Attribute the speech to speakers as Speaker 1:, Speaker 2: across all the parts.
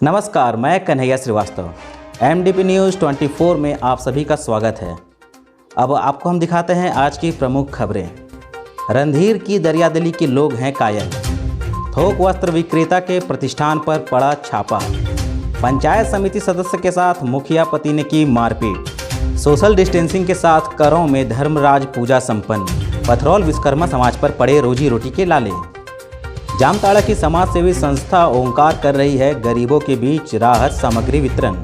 Speaker 1: नमस्कार, मैं Kanhaiya Srivastava. MDP news 24 में आप सभी का स्वागत है। अब आपको हम दिखाते हैं आज की प्रमुख खबरें। रणधीर की दरियादिली के लोग हैं कायल। थोक वस्त्र विक्रेता के प्रतिष्ठान पर पड़ा छापा। पंचायत समिति सदस्य के साथ मुखिया पति ने की मारपीट। सोशल डिस्टेंसिंग के साथ करों में धर्मराज पूजा संपन्न। पथरौल विश्वकर्मा समाज पर पड़े रोजी रोटी के लाले। जामताड़ा की समाज सेवी संस्था ओंकार कर रही है गरीबों के बीच राहत सामग्री वितरण।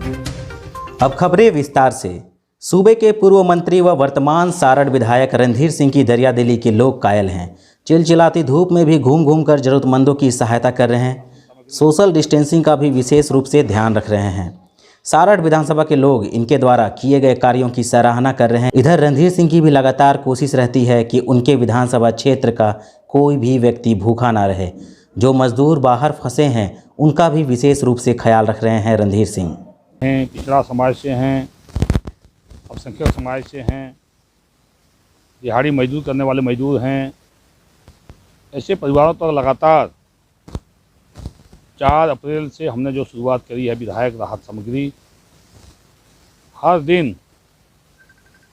Speaker 1: अब खबरें विस्तार से। सूबे के पूर्व मंत्री व वर्तमान सारड़ विधायक रणधीर सिंह की दरियादिली के लोग कायल हैं। चिलचिलाती धूप में भी घूम घूम कर जरूरतमंदों की सहायता कर रहे हैं। सोशल डिस्टेंसिंग का भी विशेष रूप से ध्यान रख रहे हैं। सारड़ विधानसभा के लोग इनके द्वारा किए गए कार्यों की सराहना कर रहे हैं। इधर रणधीर सिंह की भी लगातार कोशिश रहती है कि उनके विधानसभा क्षेत्र का कोई भी व्यक्ति भूखा ना रहे। जो मजदूर बाहर फंसे हैं उनका भी विशेष रूप से ख्याल रख रहे हैं रणधीर सिंह।
Speaker 2: पिछड़ा समाज से हैं, अल्पसंख्यक समाज से हैं, दिहाड़ी मजदूर करने वाले मजदूर हैं। ऐसे परिवारों तक लगातार 4 अप्रैल से हमने जो शुरुआत करी है विधायक राहत सामग्री, हर दिन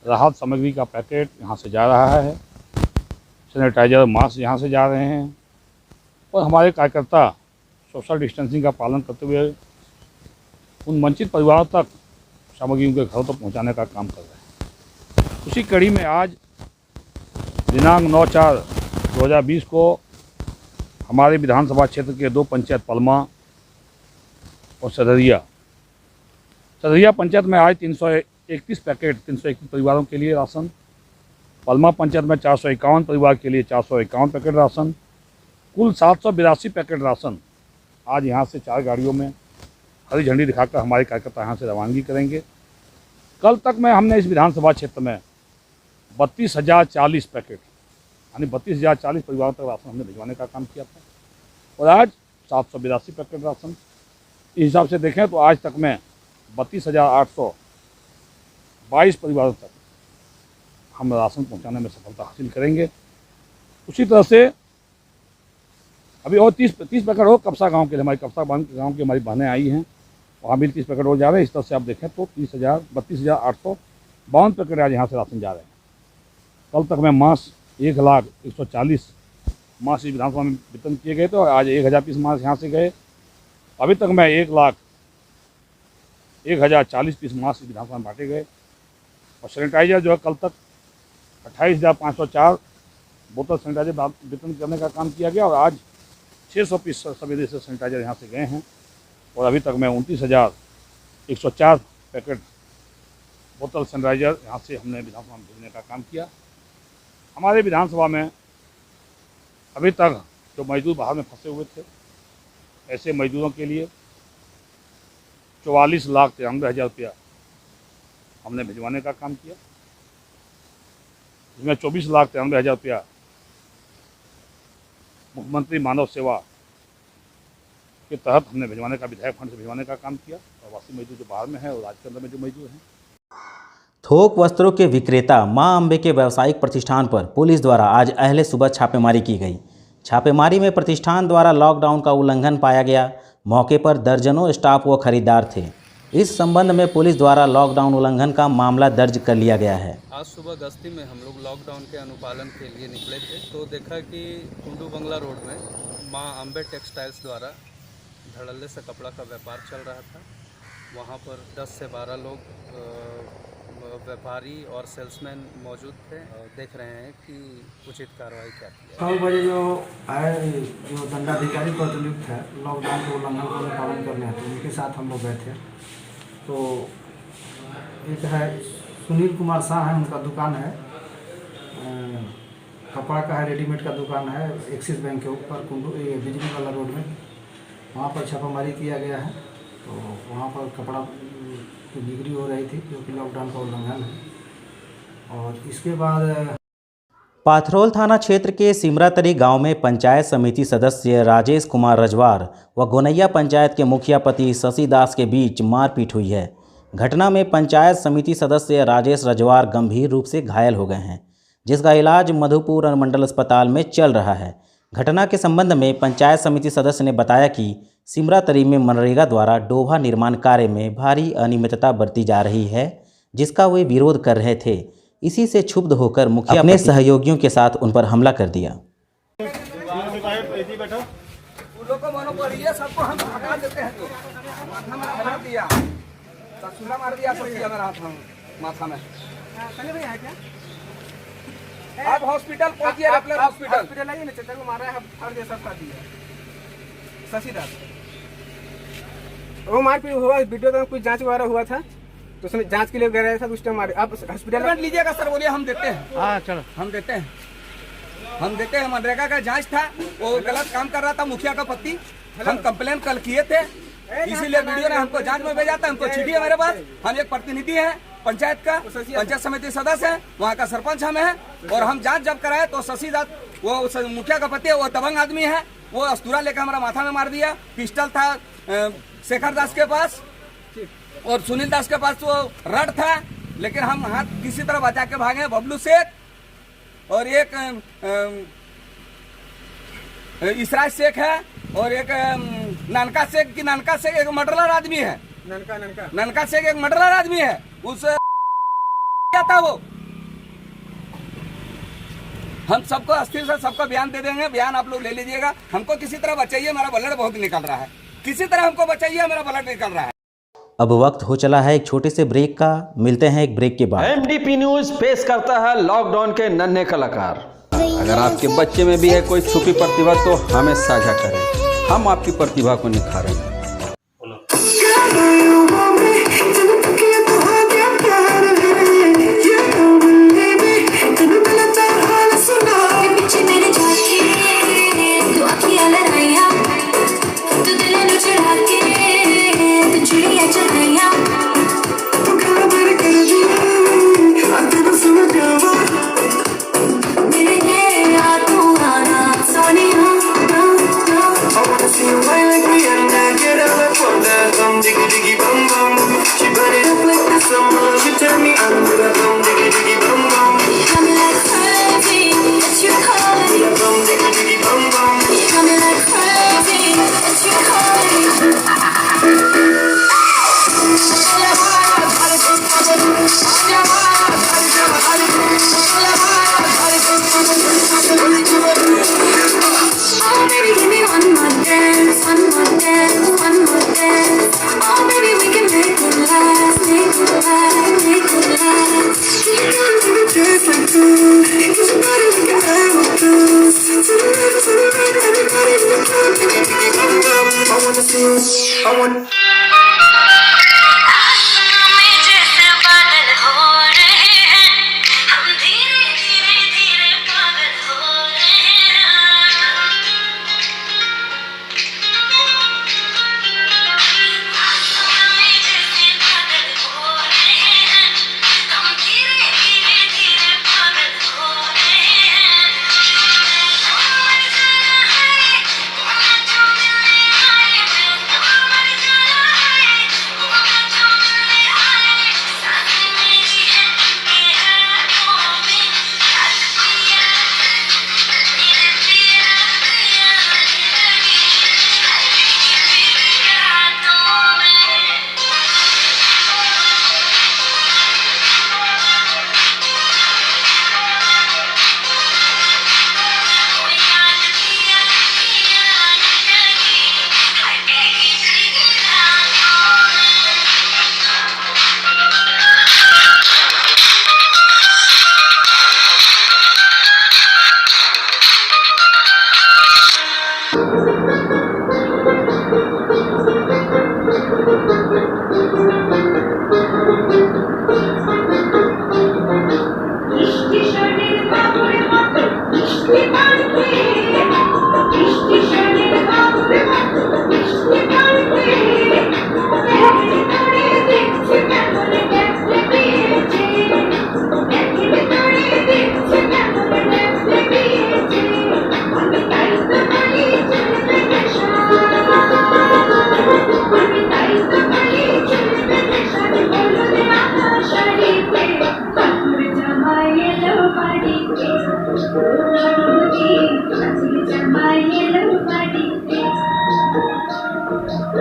Speaker 2: राहत सामग्री का पैकेट यहाँ से जा रहा है। सैनिटाइजर, मास्क यहाँ से जा रहे हैं और हमारे कार्यकर्ता सोशल डिस्टेंसिंग का पालन करते हुए उन वंचित परिवारों तक सामग्री उनके घरों तक पहुँचाने का काम कर रहे हैं। उसी कड़ी में आज दिनांक 9/4/2020 को हमारे विधानसभा क्षेत्र के 2 पंचायत पलमा और सदरिया पंचायत में आज 331 पैकेट 331 परिवारों के लिए राशन, पलमा पंचायत में 451 परिवार के लिए 451 पैकेट राशन, कुल 782 पैकेट राशन आज यहाँ से 4 गाड़ियों में हरी झंडी दिखाकर हमारे कार्यकर्ता यहाँ से रवानगी करेंगे। कल तक में हमने इस विधानसभा क्षेत्र में 32,040 पैकेट यानी 32,040 परिवारों तक राशन हमने भिजवाने का काम किया था और आज 782 पैकेट राशन। इस हिसाब से देखें तो आज तक में 32,822 परिवारों तक हम राशन पहुंचाने में सफलता हासिल करेंगे। उसी तरह से अभी और 30 पैकेट और कपसा गांव के लिए, हमारी कपसा गांव की हमारी बहनें आई हैं, वहाँ भी 30 पैकेट और जा रहे हैं। इस तरह से आप देखें तो 32,852 पैकेट आज यहाँ से राशन जा रहे हैं। कल तक में मास्क 1,140 मास्क इस विधानसभा में वितरण किए गए थे और आज 1,000 पीस मास्क यहाँ से गए। अभी तक में 1,01,040 पीस मास्क इस विधानसभा में बांटे गए और सैनिटाइजर जो है कल तक 28,504 बोतल सैनिटाइजर वितरण करने का काम किया गया और आज 600 पीस सवेरे से सैनिटाइजर यहाँ से गए हैं और अभी तक में 29,104 पैकेट बोतल सैनिटाइजर यहाँ से हमने विधानसभा में भेजने का काम किया। हमारे विधानसभा में अभी तक जो मजदूर बाहर में फंसे हुए थे, ऐसे मजदूरों के लिए 44,93,000 रुपया हमने भिजवाने का काम किया, जिसमें 24,93,000 रुपया मुख्यमंत्री मानव सेवा के तहत हमने भिजवाने का, विधायक फंड से भिजवाने का काम किया। प्रवासी मजदूर जो बाहर में है और राज्य के अंदर में जो मजदूर हैं।
Speaker 1: थोक वस्त्रों के विक्रेता मां अंबे के व्यावसायिक प्रतिष्ठान पर पुलिस द्वारा आज अहले सुबह छापेमारी की गई। छापेमारी में प्रतिष्ठान द्वारा लॉकडाउन का उल्लंघन पाया गया। मौके पर दर्जनों स्टाफ व खरीदार थे। इस संबंध में पुलिस द्वारा लॉकडाउन उल्लंघन का मामला दर्ज कर लिया गया है।
Speaker 3: आज सुबह गश्ती में हम लोग लॉकडाउन के अनुपालन के लिए निकले थे तो देखा कि कुंडू बंगला रोड में मां अंबे टेक्सटाइल्स द्वारा धड़ल्ले से कपड़ा का व्यापार चल रहा था। वहां पर 10 से 12 लोग व्यापारी और सेल्समैन मौजूद थे। देख रहे हैं कि उचित कार्रवाई क्या की है।
Speaker 4: 6 बजे जो आए, जो दंडाधिकारी प्रतिनियुक्त है लॉकडाउन को उल्लंघन को पालन करने आते उनके साथ हम लोग गए थे। तो एक है सुनील कुमार शाह है, उनका दुकान है, कपड़ा का है, रेडीमेड का दुकान है, एक्सिस बैंक के ऊपर कुंडू बिजली वाला रोड में। वहाँ पर छापामारी किया गया है तो वहाँ पर कपड़ा की बिक्री हो रही थी जो कि लॉकडाउन का उल्लंघन है। और इसके बाद
Speaker 1: पाथरौल थाना क्षेत्र के सिमरातरी गांव में पंचायत समिति सदस्य राजेश कुमार रजवार व गोनैया पंचायत के मुखिया पति शशि दास के बीच मारपीट हुई है। घटना में पंचायत समिति सदस्य राजेश रजवार गंभीर रूप से घायल हो गए हैं, जिसका इलाज मधुपुर अनुमंडल अस्पताल में चल रहा है। घटना के संबंध में पंचायत समिति सदस्य ने बताया कि सिमरातरी में मनरेगा द्वारा डोभा निर्माण कार्य में भारी अनियमितता बरती जा रही है, जिसका वे विरोध कर रहे थे। इसी से क्षुब्ध होकर मुखिया अपने सहयोगियों के साथ उन पर हमला कर दिया।
Speaker 5: को मोनोपोली है, सबको हम हटा देते हैं। तो माथा में हटा दिया, चूल्हा मार दिया, सब किया मेरा हाथ माथा में। चले भैया क्या आप हॉस्पिटल पहुंचिए, हॉस्पिटल आइए ना। चचा को मारा है, हर जैसा कर दिया शशिदास। वो मारपीट हुआ, वीडियो में कुछ जांच वगैरह हुआ था, तो उसने जांच के लिए गया रहा था, उस टाइम मारे। आप हॉस्पिटल लीजिएगा सर, बोलिए हम देते हैं। हाँ चलो, हम देते हैं। मनरेगा का जांच था, वो गलत काम कर रहा था, मुखिया का पति। हम कंप्लेन कल किए थे, इसीलिए वीडियो ने हमको जांच में भेजा था। हमको चिट्ठी है मेरे पास। हम एक प्रतिनिधि हैं पंचायत का, पंचायत समिति सदस्य है, वहाँ का सरपंच हम है। और हम जांच जब कराए तो शशिदास, वो मुखिया का पति है, वो दबंग आदमी है, वो अस्तूरा लेकर हमारा माथा में मार दिया। पिस्टल था शेखर दास के पास और सुनील दास के पास वो रड था, लेकिन हम हाथ किसी तरह बचा के भागे। बबलू शेख और एक इसराज शेख है और एक ननका शेख एक मर्डरर आदमी है। ननका शेख एक मर्डरर आदमी है। उस क्या था वो, हम सबको अस्थिर से सबको बयान दे देंगे। बयान आप लोग ले लीजिएगा। हमको किसी तरह बचाइए, मेरा ब्लड बहुत निकल रहा है। किसी तरह हमको बचाइए, मेरा ब्लड निकल रहा है।
Speaker 1: अब वक्त हो चला है एक छोटे से ब्रेक का। मिलते हैं एक ब्रेक के बाद।
Speaker 6: एमडीपी न्यूज पेश करता है लॉकडाउन के नन्हे कलाकार। अगर आपके बच्चे में भी है कोई छुपी प्रतिभा तो हमें साझा करें, हम आपकी प्रतिभा को निखारेंगे।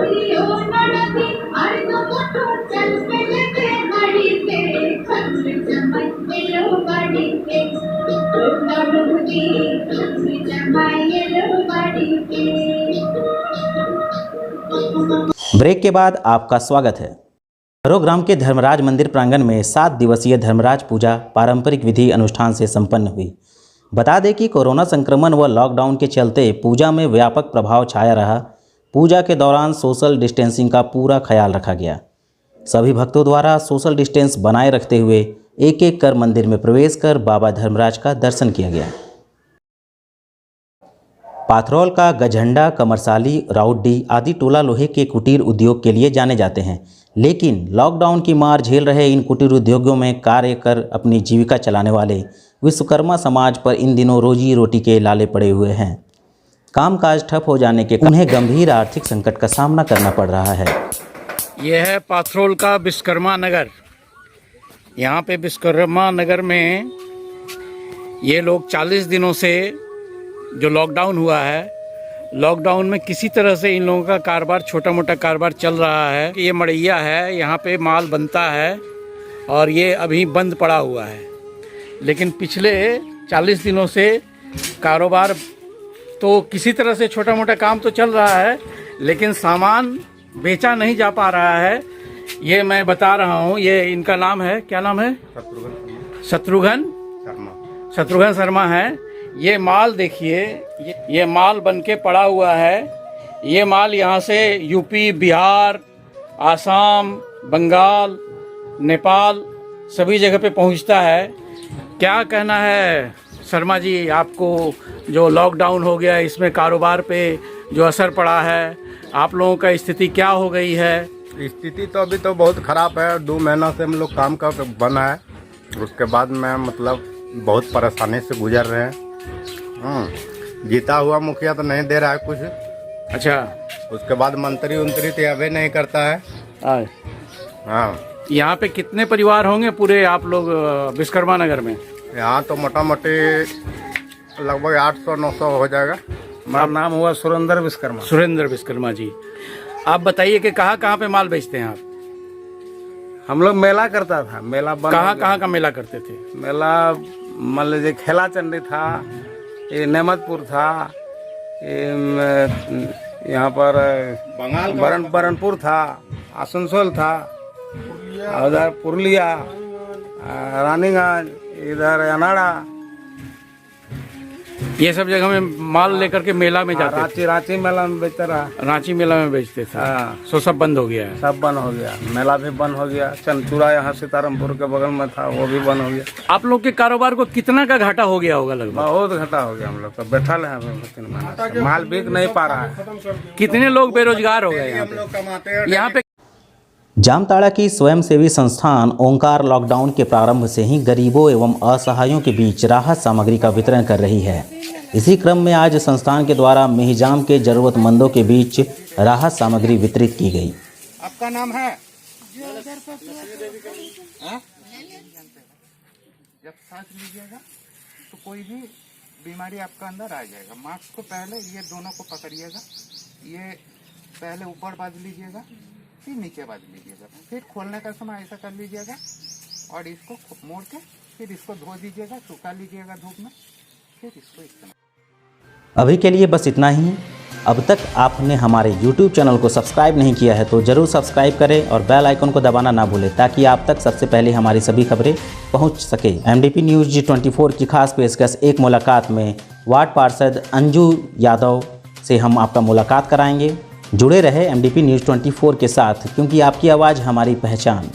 Speaker 1: ब्रेक के बाद आपका स्वागत है। ग्राम के धर्मराज मंदिर प्रांगण में 7 दिवसीय धर्मराज पूजा पारंपरिक विधि अनुष्ठान से संपन्न हुई। बता दें कि कोरोना संक्रमण व लॉकडाउन के चलते पूजा में व्यापक प्रभाव छाया रहा। पूजा के दौरान सोशल डिस्टेंसिंग का पूरा ख्याल रखा गया। सभी भक्तों द्वारा सोशल डिस्टेंस बनाए रखते हुए एक एक कर मंदिर में प्रवेश कर बाबा धर्मराज का दर्शन किया गया। पाथरौल का गझंडा, कमरसाली, राउडी आदि टोला लोहे के कुटीर उद्योग के लिए जाने जाते हैं, लेकिन लॉकडाउन की मार झेल रहे इन कुटीर उद्योगों में कार्य कर अपनी जीविका चलाने वाले विश्वकर्मा समाज पर इन दिनों रोजी रोटी के लाले पड़े हुए हैं। कामकाज ठप हो जाने के उन्हें गंभीर आर्थिक संकट का सामना करना पड़ रहा है।
Speaker 7: यह है पाथरौल का विश्वकर्मा नगर। यहाँ पे विश्वकर्मा नगर में ये लोग 40 दिनों से जो लॉकडाउन हुआ है, लॉकडाउन में किसी तरह से इन लोगों का कारोबार, छोटा मोटा कारोबार चल रहा है। ये मड़ैया है, यहाँ पे माल बनता है और ये अभी बंद पड़ा हुआ है। लेकिन पिछले 40 दिनों से कारोबार तो किसी तरह से छोटा मोटा काम तो चल रहा है, लेकिन सामान बेचा नहीं जा पा रहा है। ये मैं बता रहा हूँ, ये इनका नाम है, क्या नाम है? शत्रुघ्न शर्मा है। ये माल देखिए, ये माल बन के पड़ा हुआ है। ये माल यहाँ से यूपी, बिहार, आसाम, बंगाल, नेपाल सभी जगह पे पहुँचता है। क्या कहना है शर्मा जी आपको, जो लॉकडाउन हो गया इसमें कारोबार पे जो असर पड़ा है, आप लोगों का स्थिति क्या हो गई है?
Speaker 8: स्थिति तो अभी तो बहुत ख़राब है। 2 महीना से हम लोग काम का बना है, उसके बाद में मतलब बहुत परेशानी से गुजर रहे हैं। जीता हुआ मुखिया तो नहीं दे रहा है कुछ।
Speaker 7: अच्छा,
Speaker 8: उसके बाद मंत्री तो अभी नहीं करता है। हाँ,
Speaker 7: यहाँ पे कितने परिवार होंगे पूरे आप लोग विश्वकर्मा नगर में?
Speaker 8: यहाँ तो मोटा मोटी लगभग 800-900 हो जाएगा।
Speaker 7: मेरा नाम हुआ सुरेंद्र विश्वकर्मा जी। आप बताइए कि कहाँ पे माल बेचते हैं आप?
Speaker 8: हम लोग मेला करता था, मेला
Speaker 7: कहाँ का मेला करते थे?
Speaker 8: मेला मान लीजिए खेला चंडी था, ये नेमतपुर था, यहाँ पर बरनपुर था, आसनसोल था, उधर पुरुलिया, रानीगंज, इधर अनाड़ा,
Speaker 7: ये सब जगह में माल लेकर के मेला में जाते थे।
Speaker 8: रांची मेला में बेचता रहा।
Speaker 7: रांची मेला में बेचते थे। सो सब बंद हो गया है।
Speaker 8: सब बंद हो गया, मेला भी बंद हो गया। चंदचूड़ा यहाँ सीतारामपुर के बगल में था, वो भी बंद हो गया।
Speaker 7: आप लोग के कारोबार को कितना का घाटा हो गया होगा? लगभग
Speaker 8: बहुत घाटा हो गया। हम लोग तो बैठल है, 3 महीना से माल बिक नहीं पा रहा है।
Speaker 7: कितने लोग बेरोजगार हो गए यहाँ पे?
Speaker 1: जामताड़ा की स्वयंसेवी संस्थान ओंकार लॉकडाउन के प्रारंभ से ही गरीबों एवं असहायों के बीच राहत सामग्री का वितरण कर रही है। इसी क्रम में आज संस्थान के द्वारा मेहिजाम के जरूरतमंदों के बीच राहत सामग्री वितरित की गई।
Speaker 8: आपका नाम है?
Speaker 9: जब सांस लीजिएगा तो कोई भी बीमारी आपका अंदर आ जाएगा। मास्क को पहले ये दोनों को पकड़िएगा, ये पहले ऊपर बांध लीजिएगा, फिर नीचे बांध लीजिएगा, फिर खोलने का समय ऐसा कर लीजिएगा और इसको मोड़ के फिर इसको धो दीजिएगा, सुखा लीजिएगा धूप में, फिर इसको इस्तेमाल।
Speaker 1: अभी के लिए बस इतना ही। अब तक आपने हमारे YouTube चैनल को सब्सक्राइब नहीं किया है तो ज़रूर सब्सक्राइब करें और बेल आइकन को दबाना ना भूलें, ताकि आप तक सबसे पहले हमारी सभी खबरें पहुंच सके। MDP न्यूज़ G24 की खास पेशकश एक मुलाकात में वार्ड पार्षद अंजू यादव से हम आपका मुलाकात कराएंगे। जुड़े रहे MDP न्यूज़ 24 के साथ, क्योंकि आपकी आवाज़ हमारी पहचान।